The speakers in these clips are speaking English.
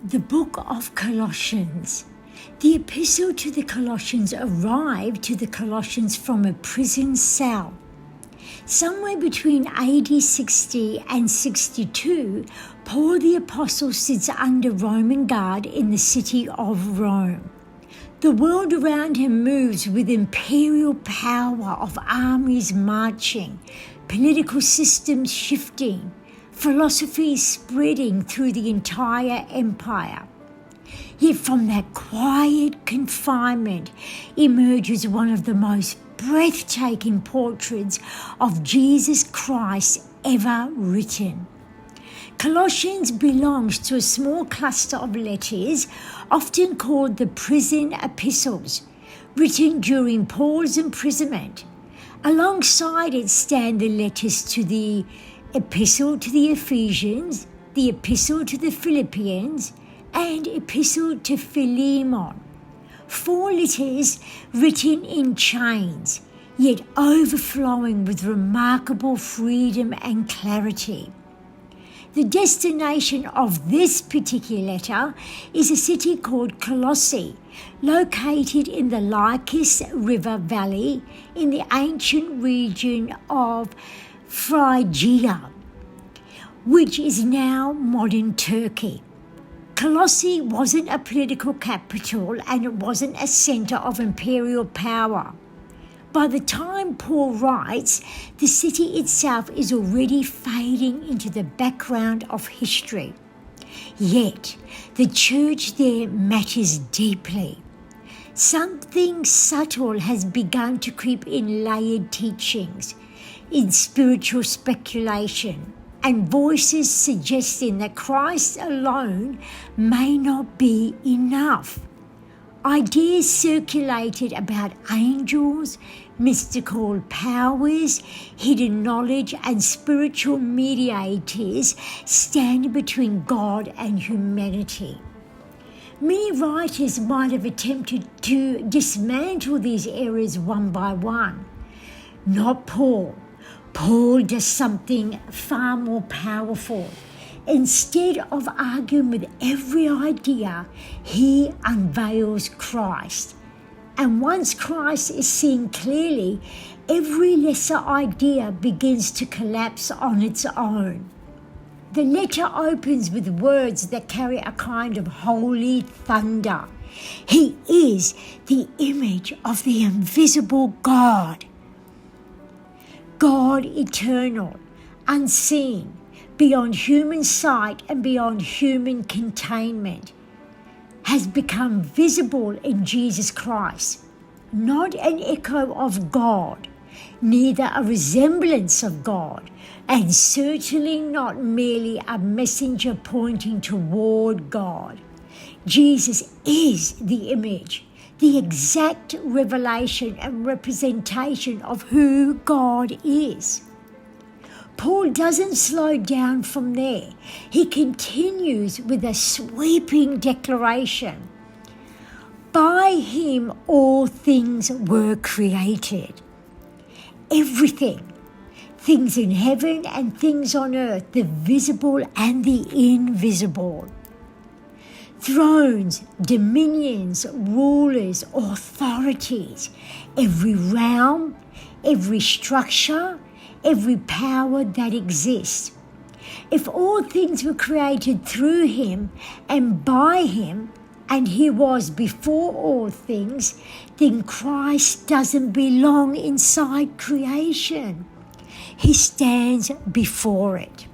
The book of Colossians. The epistle to the Colossians arrived to the Colossians from a prison cell. Somewhere between AD 60 and 62, Paul the Apostle sits under Roman guard in the city of Rome. The world around him moves with imperial power of armies marching, political systems shifting, philosophy spreading through the entire empire. Yet from that quiet confinement emerges one of the most breathtaking portraits of Jesus Christ ever written. Colossians belongs to a small cluster of letters, often called the prison epistles, written during Paul's imprisonment. Alongside it stand the letters to the Epistle to the Ephesians, the Epistle to the Philippians, and Epistle to Philemon. 4 letters written in chains, yet overflowing with remarkable freedom and clarity. The destination of this particular letter is a city called Colossae, located in the Lycus River Valley in the ancient region of Phrygia, which is now modern Turkey. Colossae wasn't a political capital and it wasn't a center of imperial power. By the time Paul writes, the city itself is already fading into the background of history. Yet, the church there matters deeply. Something subtle has begun to creep in layered teachings, in spiritual speculation, and voices suggesting that Christ alone may not be enough. Ideas circulated about angels, mystical powers, hidden knowledge, and spiritual mediators standing between God and humanity. Many writers might have attempted to dismantle these errors one by one. Not Paul. Paul does something far more powerful. Instead of arguing with every idea, he unveils Christ. And once Christ is seen clearly, every lesser idea begins to collapse on its own. The letter opens with words that carry a kind of holy thunder. He is the image of the invisible God. God eternal, unseen, beyond human sight and beyond human containment, has become visible in Jesus Christ. Not an echo of God, neither a resemblance of God, and certainly not merely a messenger pointing toward God. Jesus is the image, the exact revelation and representation of who God is. Paul doesn't slow down from there. He continues with a sweeping declaration. By him all things were created. Everything. Things in heaven and things on earth, the visible and the invisible. Thrones, dominions, rulers, authorities, every realm, every structure, every power that exists. If all things were created through him and by him, and he was before all things, then Christ doesn't belong inside creation. He stands before it.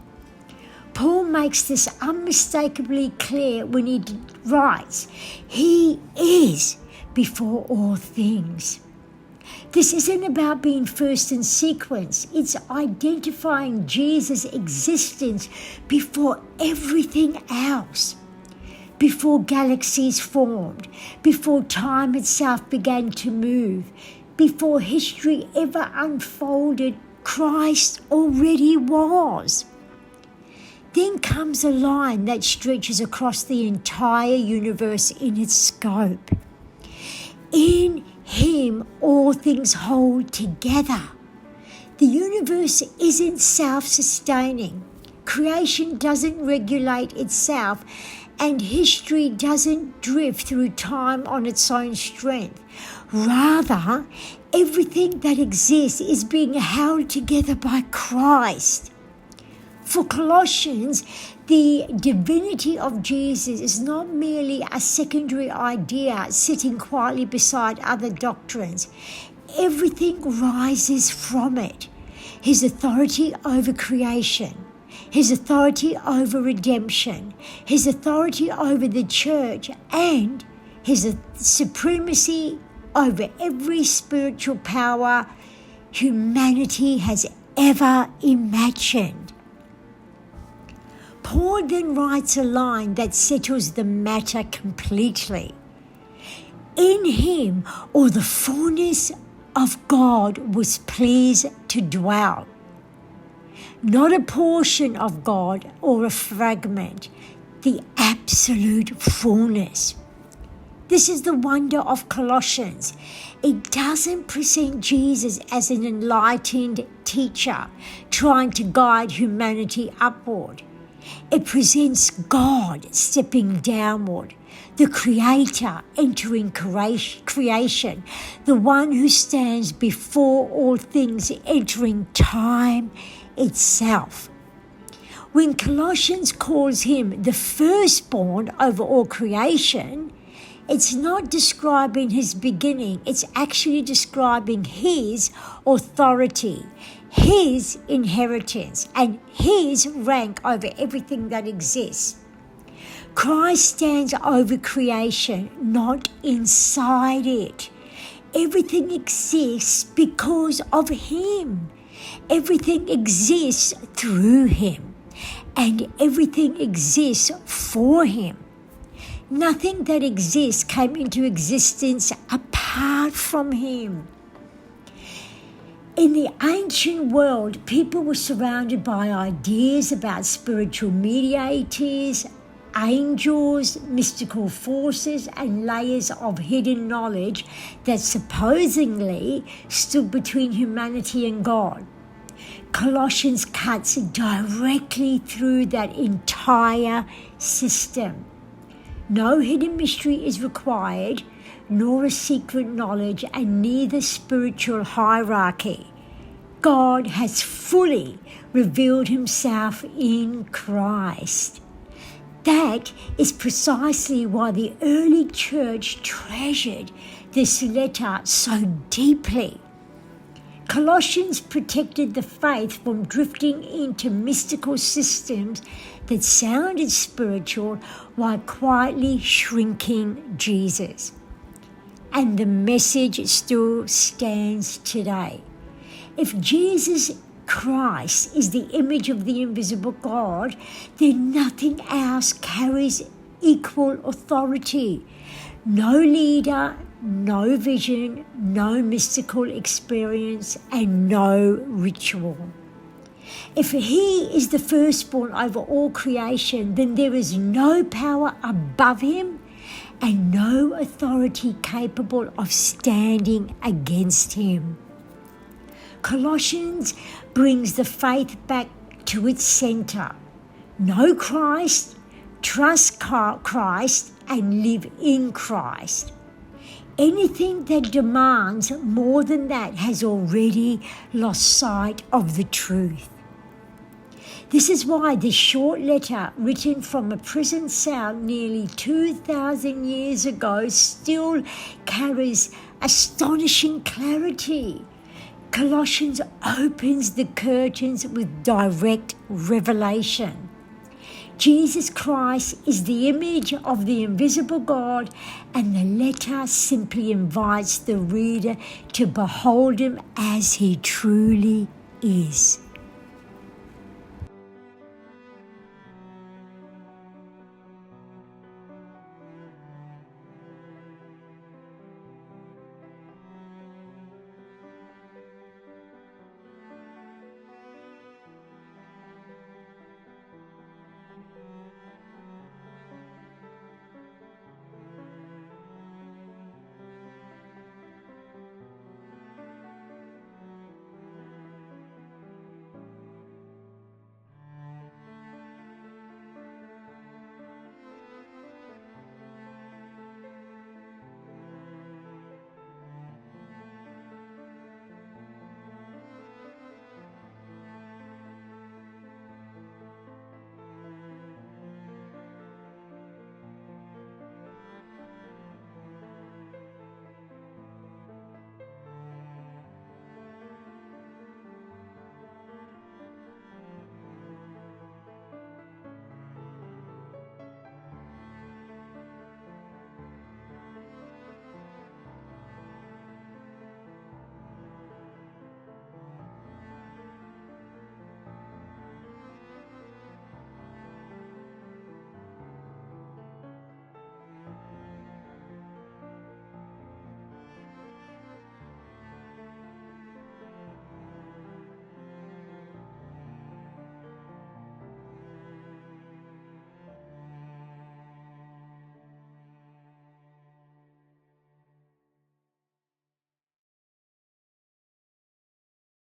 Paul makes this unmistakably clear when he writes, he is before all things. This isn't about being first in sequence. It's identifying Jesus' existence before everything else. Before galaxies formed, before time itself began to move, before history ever unfolded, Christ already was. Then comes a line that stretches across the entire universe in its scope. In him all things hold together. The universe isn't self-sustaining. Creation doesn't regulate itself, and history doesn't drift through time on its own strength. Rather, everything that exists is being held together by Christ. For Colossians, the divinity of Jesus is not merely a secondary idea sitting quietly beside other doctrines. Everything rises from it. His authority over creation, His authority over redemption, His authority over the church, and His supremacy over every spiritual power humanity has ever imagined. Paul then writes a line that settles the matter completely. In Him all the fullness of God was pleased to dwell. Not a portion of God or a fragment, the absolute fullness. This is the wonder of Colossians. It doesn't present Jesus as an enlightened teacher trying to guide humanity upward. It presents God stepping downward, the Creator entering creation, the one who stands before all things entering time itself. When Colossians calls Him the firstborn over all creation, it's not describing His beginning, it's actually describing His authority, His inheritance, and His rank over everything that exists. Christ stands over creation, not inside it. Everything exists because of Him. Everything exists through Him, and everything exists for Him. Nothing that exists came into existence apart from Him. In the ancient world, people were surrounded by ideas about spiritual mediators, angels, mystical forces, and layers of hidden knowledge that supposedly stood between humanity and God. Colossians cuts directly through that entire system. No hidden mystery is required, nor a secret knowledge, and neither spiritual hierarchy. God has fully revealed Himself in Christ. That is precisely why the early church treasured this letter so deeply. Colossians protected the faith from drifting into mystical systems that sounded spiritual while quietly shrinking Jesus. And the message still stands today. If Jesus Christ is the image of the invisible God, then nothing else carries equal authority. No leader, no vision, no mystical experience, and no ritual. If He is the firstborn over all creation, then there is no power above Him and no authority capable of standing against Him. Colossians brings the faith back to its center. Know Christ, trust Christ, and live in Christ. Anything that demands more than that has already lost sight of the truth. This is why this short letter, written from a prison cell nearly 2,000 years ago, still carries astonishing clarity. Colossians opens the curtains with direct revelation. Jesus Christ is the image of the invisible God, and the letter simply invites the reader to behold Him as He truly is.